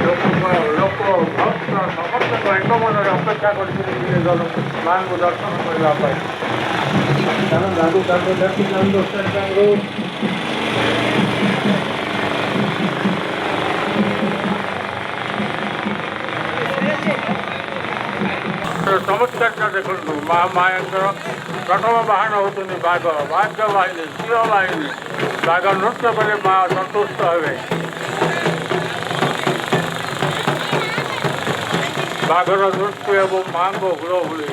ଲୋକ ଭକ୍ତ ସମସ୍ତଙ୍କ ଏକ ମନରେ ଅପେକ୍ଷା କରିଥିଲେ ମାଙ୍କୁ ଦର୍ଶନ କରିବା ପାଇଁ। କାରଣ ଦାଦୁ ତାଙ୍କୁ ଦେଖିଛନ୍ତି ଦର୍ଶନ ତାଙ୍କୁ ଚମତ୍କାରଟା ଦେଖନ୍ତୁ ମହାମାୟାଙ୍କର ପ୍ରଥମ ବାହନ ହେଉଛନ୍ତି ବାଘ, ବାଘ ବାହିନୀ, ସିଂହ ବାହିନୀ। ବାଘ ନୃତ୍ୟ କଲେ ମା ସନ୍ତୁଷ୍ଟ ହେବେ। ବାଘର ନୃତ୍ୟ ଏବଂ ମାଙ୍କ ହୁଳହୁଳି,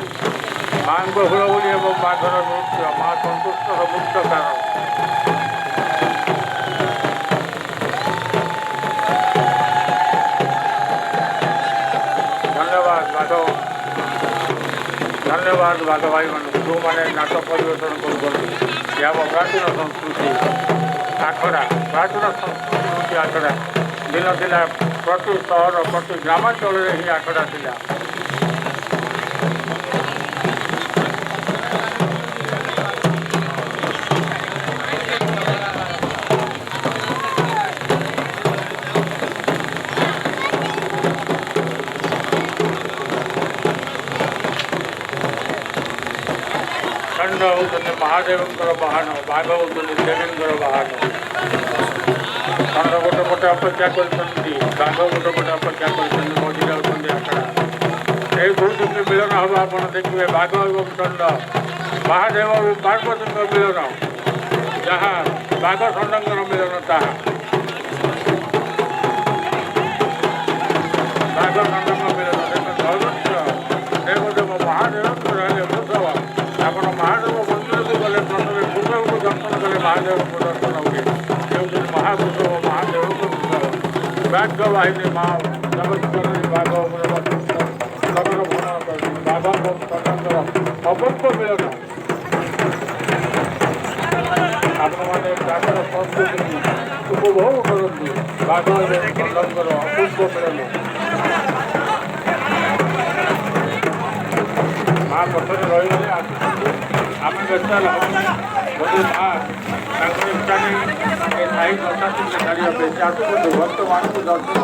ମାଙ୍କ ହୁଳହୁଳି ଏବଂ ବାଘର ନୃତ୍ୟ ମା ସନ୍ତୁଷ୍ଟର ମୁଖ୍ୟ କାରଣ। ଧନ୍ୟବାଦ ବାଘ ଭାଇମାନଙ୍କୁ ଯେଉଁମାନେ ନାଟ ପରିବେଷଣ କରୁଛନ୍ତି। ଏହା ଆମ ପ୍ରାଚୀନ ସଂସ୍କୃତି ଆଖଡ଼ା, ପ୍ରାଚୀନ ସଂସ୍କୃତି ହେଉଛି ଆଖଡ଼ା। ଦିନ ଥିଲା ପ୍ରତି ସହର ପ୍ରତି ଗ୍ରାମାଞ୍ଚଳରେ ହିଁ ଆଖଡ଼ା ଥିଲା। ଷଣ୍ଢ ହେଉଛନ୍ତି ମହାଦେବଙ୍କର ବାହନ, ବାଘ ହେଉଛନ୍ତି ଦେବୀଙ୍କର ବାହନ। ଷଣ୍ଢ ଗୋଟେ ପଟେ ଅପେକ୍ଷା କରିଛନ୍ତି, ବାଘ ଗୋଟେ ପଟେ ଅପେକ୍ଷା କରିଛନ୍ତି, ମଝିରେ ହେଉଛନ୍ତି ଆଖଡ଼ା। ଏହି ଦୁଇଟିକି ମିଳନ ହେବ ଆପଣ ଦେଖିବେ, ବାଘ ଏବଂ ଷଣ୍ଢ, ମହାଦେବ ଏବଂ ପାର୍ବତୀଙ୍କ ମିଳନ ଯାହା ବାଘ ଷଣ୍ଢଙ୍କର ମିଳନ ତାହା। ବାଘ ଷଣ୍ଢଙ୍କ ମିଳନ ଧର୍ମେନ୍ଦ୍ର ଦେବଦେବ ମହାଦେବଙ୍କର ହେଲେ ବୃଷଭ। ଆପଣ ମହାଦେବ ମନ୍ଦିରକୁ ଗଲେ ପ୍ରଥମେ ବୃଷଭକୁ ଦର୍ଶନ କଲେ ମହାଦେବଙ୍କୁ ଦର୍ଶନ ହୁଏ। ହେଉଛି ମହାବୃଷଭ ମହାଦେବଙ୍କ ବୃଷଭ। ବାଘ ବାହିନୀ ମା ଜଗତଜନନୀ ବାଘ ଉପରେ ନଗର ଭ୍ରମଣ କରନ୍ତି। ବାଘ ଏବଂ ଷଣ୍ଢଙ୍କର ଅପୂର୍ବ ମିଳନ। ଆପଣମାନେ ବାଘର ସଂସ୍କୃତିକୁ ଉପଭୋଗ କରନ୍ତି। ବାଘ ଏବଂ ଷଣ୍ଢଙ୍କର ଅପୂର୍ବ ମିଳନ। ମା ପଛରେ ରହିଗଲେ ଆସୁଛନ୍ତି, ଆମେ ବେଚାର ହେବନି ବୋଧେ ମା ତାଙ୍କର ଇଚ୍ଛା ନେଇ ଏ ସାହି ପ୍ରଶାସନକୁ ଛାଡ଼ିବା ପାଇଁ ସେ ଆସୁଛନ୍ତି ଭକ୍ତମାନଙ୍କୁ ଦର୍ଶନ।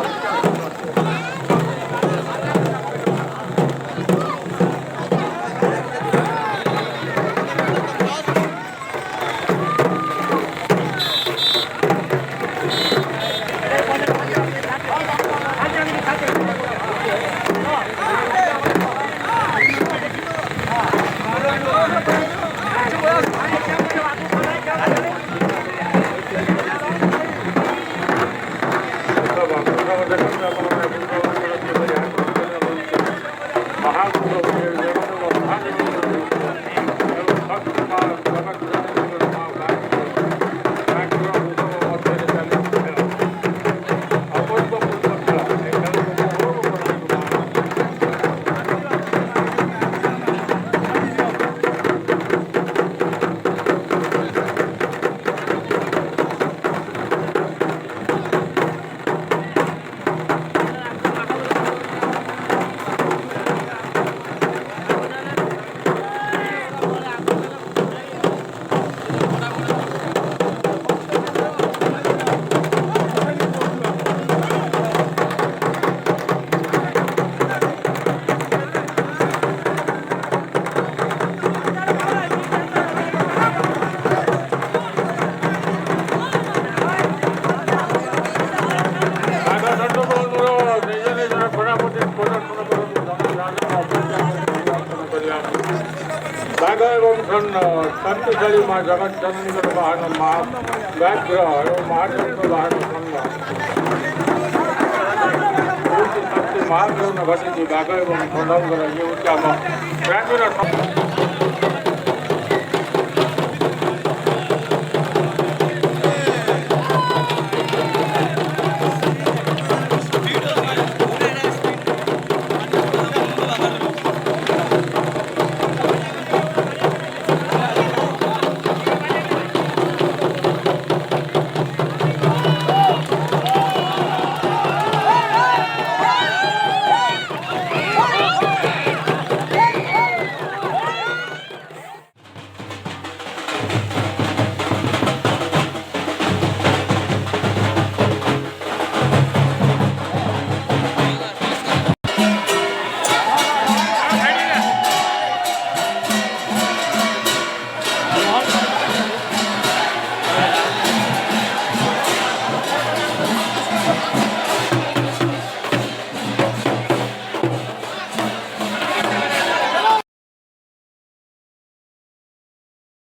ବାଘ ଏବଂ ଷଣ୍ଢ ଶକ୍ତିଶାଳୀ ମା ଜଗତଜନନୀଙ୍କର ବାହନ ମା ବ୍ୟାଘ୍ର ଏବଂ ମହାଦେବଙ୍କ ବାହନ ଷଣ୍ଢ। ଶକ୍ତି ମହାମିଳନ ଘଟିଛି ବାଘ ଏବଂ ଷଣ୍ଢଙ୍କର। ଇଏ ହେଉଛି ଆମ ପ୍ରାଚୀନ